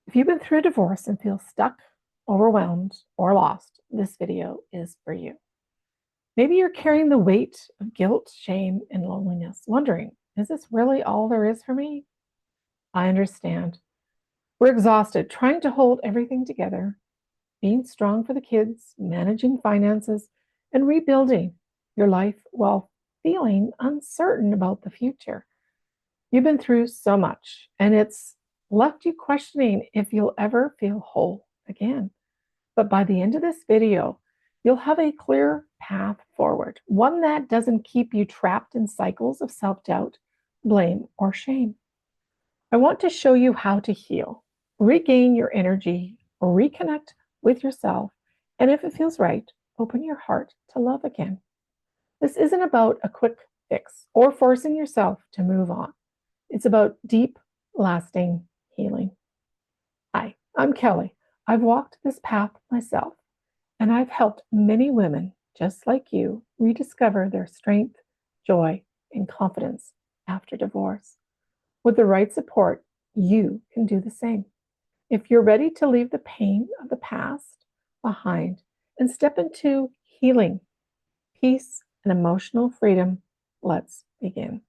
If you've been through a divorce and feel stuck, overwhelmed, or lost, this video is for you. Maybe you're carrying the weight of guilt, shame, and loneliness, wondering, is this really all there is for me? I understand. We're exhausted trying to hold everything together, being strong for the kids, managing finances, and rebuilding your life while feeling uncertain about the future. You've been through so much, and it's left you questioning if you'll ever feel whole again. But by the end of this video, you'll have a clear path forward, one that doesn't keep you trapped in cycles of self-doubt, blame, or shame. I want to show you how to heal, regain your energy, reconnect with yourself, and if it feels right, open your heart to love again. This isn't about a quick fix or forcing yourself to move on. It's about deep, lasting healing. Hi, I'm Kelly. I've walked this path myself, and I've helped many women just like you rediscover their strength, joy, and confidence after divorce. With the right support, you can do the same. If you're ready to leave the pain of the past behind and step into healing, peace, and emotional freedom, let's begin.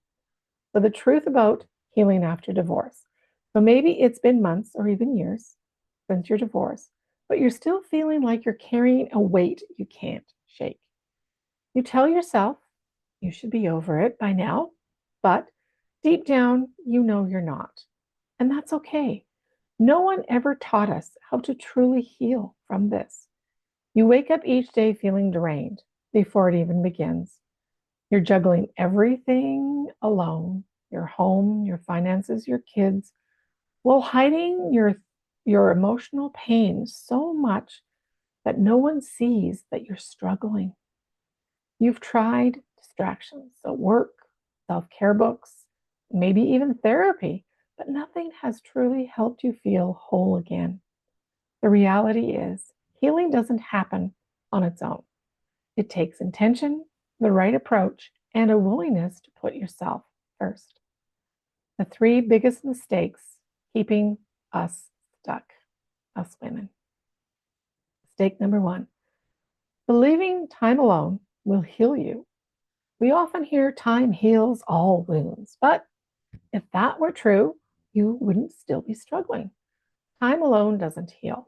So the truth about healing after divorce. So maybe it's been months or even years since your divorce, but you're still feeling like you're carrying a weight you can't shake. You tell yourself you should be over it by now, but deep down, you know you're not. And that's okay. No one ever taught us how to truly heal from this. You wake up each day feeling drained before it even begins. You're juggling everything alone, your home, your finances, your kids, while hiding your emotional pain so much that no one sees that you're struggling. You've tried distractions, so work, self-care books, maybe even therapy, but nothing has truly helped you feel whole again. The reality is, healing doesn't happen on its own. It takes intention, the right approach, and a willingness to put yourself first. The three biggest mistakes keeping us stuck, us women. Mistake number one, believing time alone will heal you. We often hear time heals all wounds, but if that were true, you wouldn't still be struggling. Time alone doesn't heal.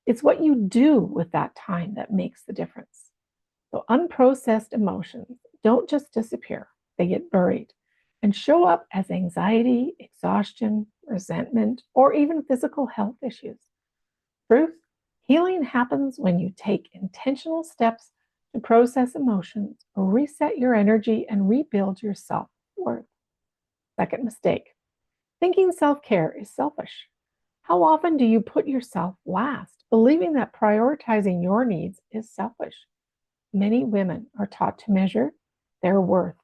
It's what you do with that time that makes the difference. So unprocessed emotions don't just disappear, they get buried and show up as anxiety, exhaustion, resentment, or even physical health issues. Truth, healing happens when you take intentional steps to process emotions, reset your energy, and rebuild your self-worth. Second mistake, thinking self-care is selfish. How often do you put yourself last, believing that prioritizing your needs is selfish? Many women are taught to measure their worth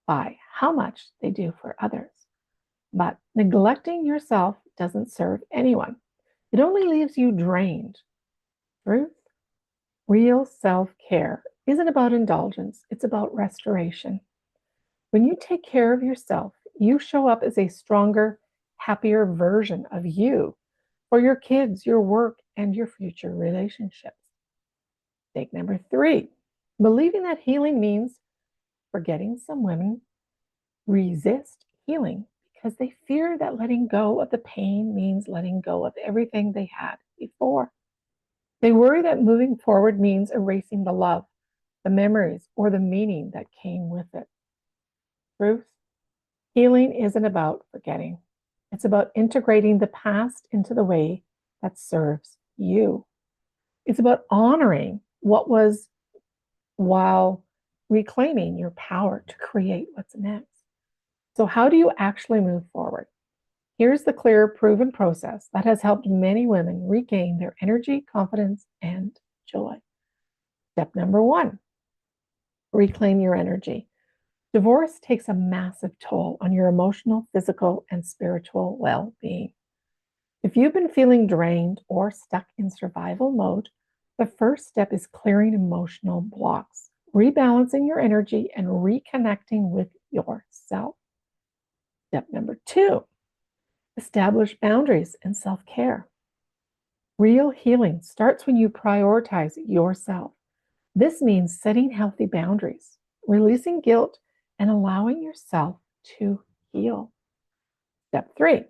by how much they do for others. But neglecting yourself doesn't serve anyone. It only leaves you drained. Truth, real self-care isn't about indulgence, it's about restoration. When you take care of yourself, you show up as a stronger, happier version of you for your kids, your work, and your future relationships. Mistake number three, believing that healing means forgetting. Some women resist healing because they fear that letting go of the pain means letting go of everything they had before. They worry that moving forward means erasing the love, the memories, or the meaning that came with it. Truth, healing isn't about forgetting. It's about integrating the past into the way that serves you. It's about honoring what was while reclaiming your power to create what's next. So how do you actually move forward? Here's the clear, proven process that has helped many women regain their energy, confidence, and joy. Step number one, reclaim your energy. Divorce takes a massive toll on your emotional, physical, and spiritual well-being. If you've been feeling drained or stuck in survival mode, the first step is clearing emotional blocks, rebalancing your energy, and reconnecting with yourself. Step number two, establish boundaries and self-care. Real healing starts when you prioritize yourself. This means setting healthy boundaries, releasing guilt, and allowing yourself to heal. Step three,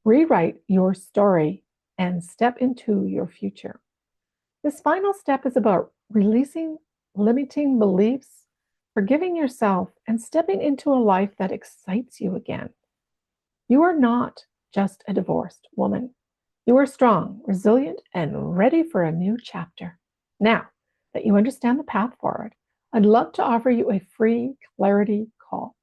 rewrite your story and step into your future. This final step is about releasing limiting beliefs, forgiving yourself, and stepping into a life that excites you again. You are not just a divorced woman. You are strong, resilient, and ready for a new chapter. Now that you understand the path forward, I'd love to offer you a free clarity call.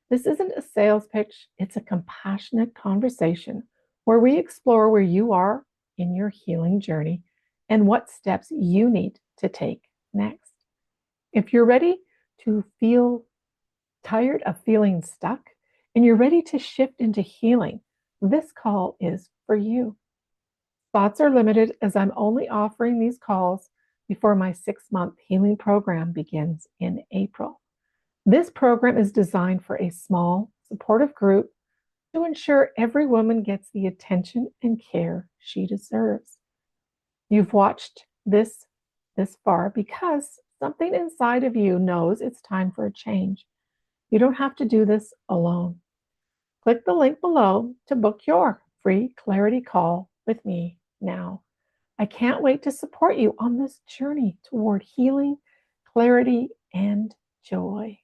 This isn't a sales pitch, it's a compassionate conversation where we explore where you are in your healing journey and what steps you need to take next. If you're ready to feel tired of feeling stuck and you're ready to shift into healing, this call is for you. Spots are limited as I'm only offering these calls before my 6-month healing program begins in April. This program is designed for a small, supportive group to ensure every woman gets the attention and care she deserves. You've watched this far because something inside of you knows it's time for a change. You don't have to do this alone. Click the link below to book your free clarity call with me now. I can't wait to support you on this journey toward healing, clarity, and joy.